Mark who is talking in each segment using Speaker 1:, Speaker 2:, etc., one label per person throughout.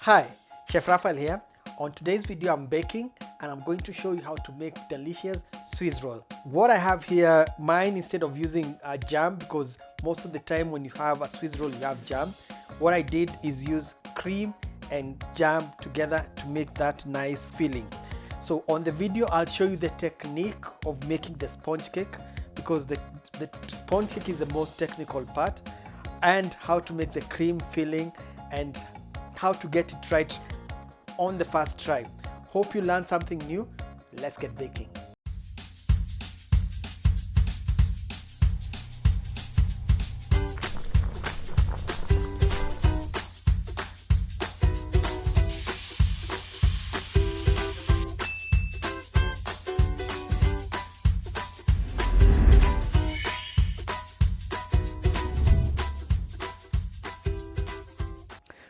Speaker 1: Hi, Chef Raphael here. On today's video I'm baking and I'm going to show you how to make delicious Swiss roll. What I have here, mine instead of using jam, because most of the time when you have a Swiss roll you have jam, what I did is use cream and jam together to make that nice filling. So on the video I'll show you the technique of making the sponge cake, because the sponge cake is the most technical part, and how to make the cream filling and how to get it right on the first try. Hope you learned something new. Let's get baking.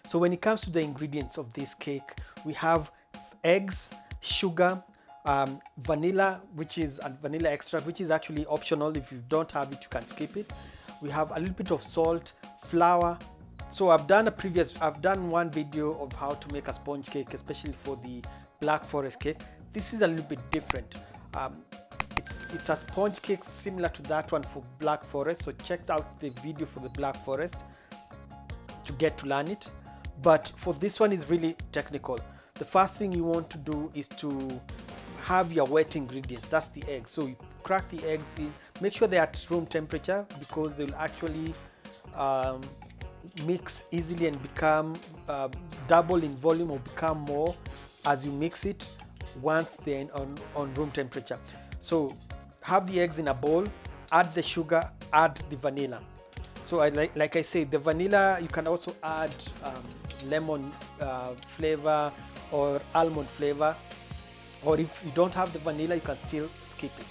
Speaker 1: So when it comes to the ingredients of this cake, we have eggs, sugar, vanilla, which is vanilla extract, which is actually optional. If you don't have it, you can skip it. We have a little bit of salt, flour. So I've done one video of how to make a sponge cake, especially for the Black Forest cake. This is a little bit different. It's a sponge cake similar to that one for Black Forest. So check out the video for the Black Forest to get to learn it. But for this one is really technical. The first thing you want to do is to have your wet ingredients. That's the eggs. So you crack the eggs in, make sure they're at room temperature, because they'll actually mix easily and become double in volume or become more as you mix it once they're on room temperature. So have the eggs in a bowl, add the sugar, add the vanilla. So like I said, the vanilla, you can also add lemon flavor or almond flavor, or if you don't have the vanilla you can still skip it.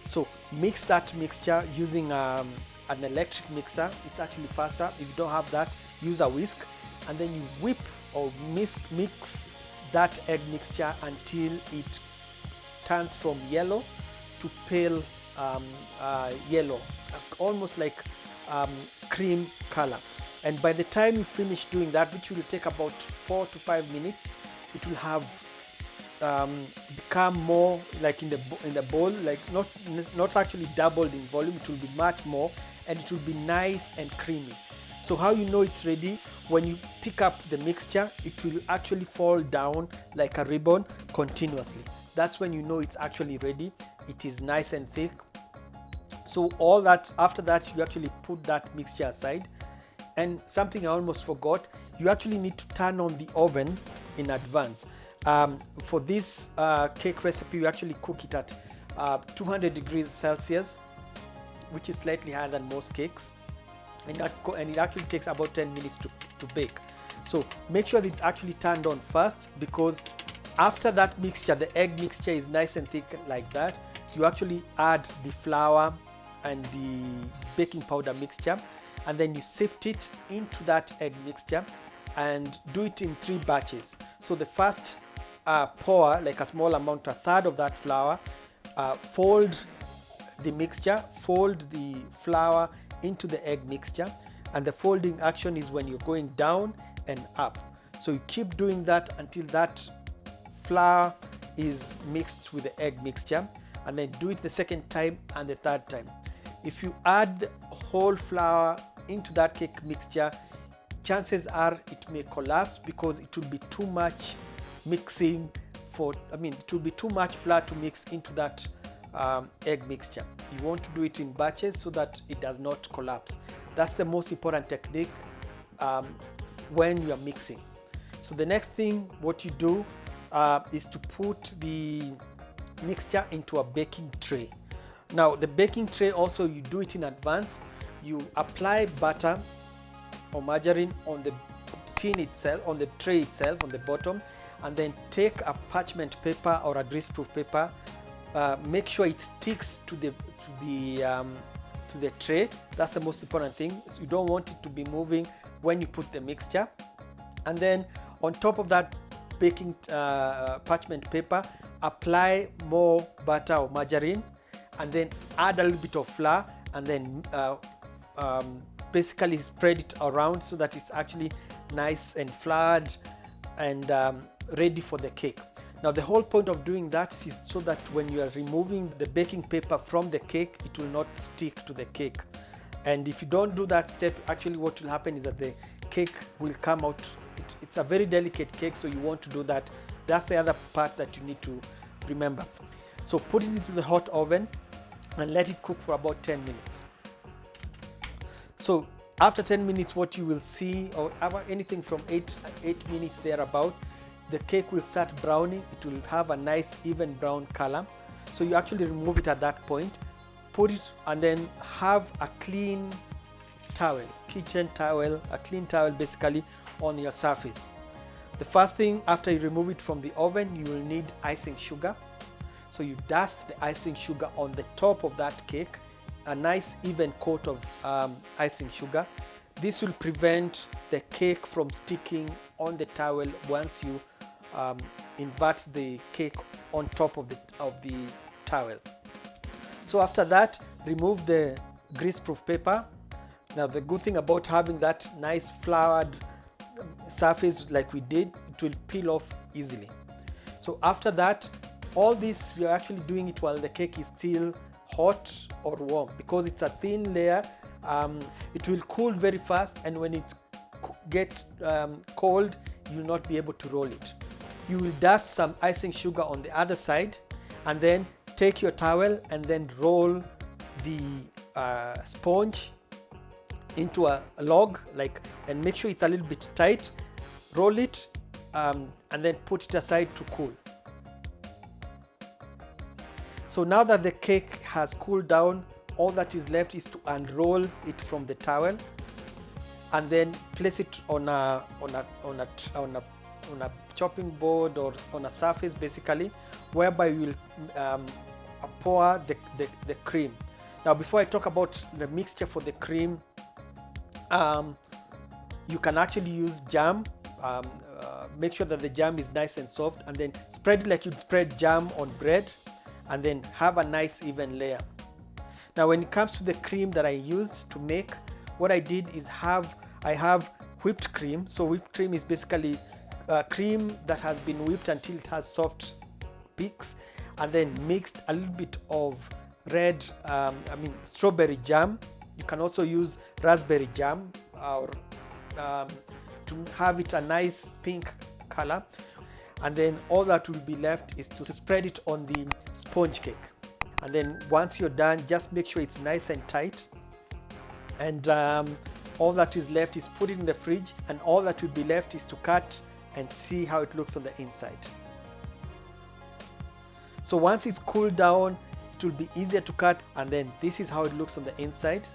Speaker 1: So mix that mixture using an electric mixer. It's actually faster. If you don't have that, use a whisk, and then you whip or mix that egg mixture until it turns from yellow to pale yellow, almost like cream color. And by the time you finish doing that, which will take about 4 to 5 minutes, it will have become more like in the bowl, like not actually doubled in volume. It will be much more, and it will be nice and creamy. So how you know it's ready? When you pick up the mixture, it will actually fall down like a ribbon continuously. That's when you know it's actually ready. It is nice and thick. So all that, after that, you actually put that mixture aside. And something I almost forgot, you actually need to turn on the oven in advance. For this cake recipe, you actually cook it at 200 degrees Celsius, which is slightly higher than most cakes. And it actually takes about 10 minutes to bake. So make sure that it's actually turned on first, because after that mixture, the egg mixture is nice and thick like that. You actually add the flour and the baking powder mixture, and then you sift it into that egg mixture and do it in 3 batches. So the first pour, like a small amount, a third of that flour, fold the mixture, fold the flour into the egg mixture, and the folding action is when you're going down and up. So you keep doing that until that flour is mixed with the egg mixture, and then do it the second time and the third time. If you add the whole flour into that cake mixture, chances are it may collapse, because it will be too much mixing it will be too much flour to mix into that egg mixture. You want to do it in batches so that it does not collapse. That's the most important technique when you are mixing. So the next thing what you do is to put the mixture into a baking tray. Now the baking tray also, you do it in advance. You apply butter or margarine on the tin itself, on the tray itself, on the bottom, and then take a parchment paper or a greaseproof paper. Make sure it sticks to the tray. That's the most important thing. So you don't want it to be moving when you put the mixture. And then on top of that baking parchment paper, apply more butter or margarine, and then add a little bit of flour, and then basically spread it around so that it's actually nice and floured and ready for the cake. Now the whole point of doing that is so that when you are removing the baking paper from the cake, it will not stick to the cake. And if you don't do that step, actually what will happen is that the cake will come out. It's a very delicate cake, so you want to do that. That's the other part that you need to remember. So put it into the hot oven and let it cook for about 10 minutes. So after 10 minutes, what you will see, or anything from 8 minutes thereabout, the cake will start browning. It will have a nice even brown color. So you actually remove it at that point, put it, and then have a clean towel, kitchen towel, a clean towel basically on your surface. The first thing after you remove it from the oven, you will need icing sugar. So you dust the icing sugar on the top of that cake, a nice even coat of icing sugar. This will prevent the cake from sticking on the towel once you invert the cake on top of the towel. So after that, remove the greaseproof paper. Now the good thing about having that nice floured surface like we did, it will peel off easily. So after that, all this we are actually doing it while the cake is still hot or warm, because it's a thin layer. It will cool very fast, and when it gets cold, you will not be able to roll it. You will dust some icing sugar on the other side, and then take your towel and then roll the sponge into a log, and make sure it's a little bit tight. Roll it and then put it aside to cool. So now that the cake has cooled down, all that is left is to unroll it from the towel and then place it on a chopping board or on a surface basically, whereby you will pour the cream. Now before I talk about the mixture for the cream, you can actually use jam. Make sure that the jam is nice and soft, and then spread it like you'd spread jam on bread, and then have a nice even layer. Now when it comes to the cream that I used to make, what I did is I have whipped cream. So whipped cream is basically cream that has been whipped until it has soft peaks, and then mixed a little bit of strawberry jam. You can also use raspberry jam or to have it a nice pink color. And then all that will be left is to spread it on the sponge cake. And then once you're done, just make sure it's nice and tight. And all that is left is put it in the fridge, and all that will be left is to cut and see how it looks on the inside. So once it's cooled down, it will be easier to cut, and then this is how it looks on the inside.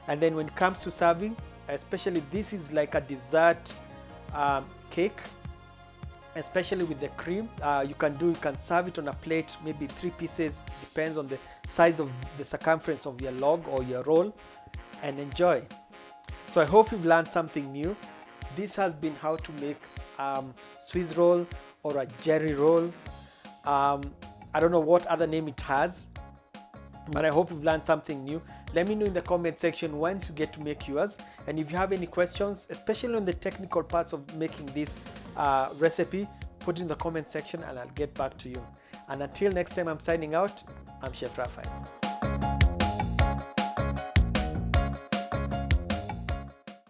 Speaker 1: And then when it comes to serving, especially this is like a dessert cake, especially with the cream. You can serve it on a plate, maybe 3 pieces, depends on the size of the circumference of your log or your roll, and enjoy. So I hope you've learned something new. This has been how to make Swiss roll or a jerry roll. I don't know what other name it has, but I hope you've learned something new. Let me know in the comment section once you get to make yours. And if you have any questions, especially on the technical parts of making this recipe, put it in the comment section and I'll get back to you. And until next time, I'm signing out. I'm Chef Raphael.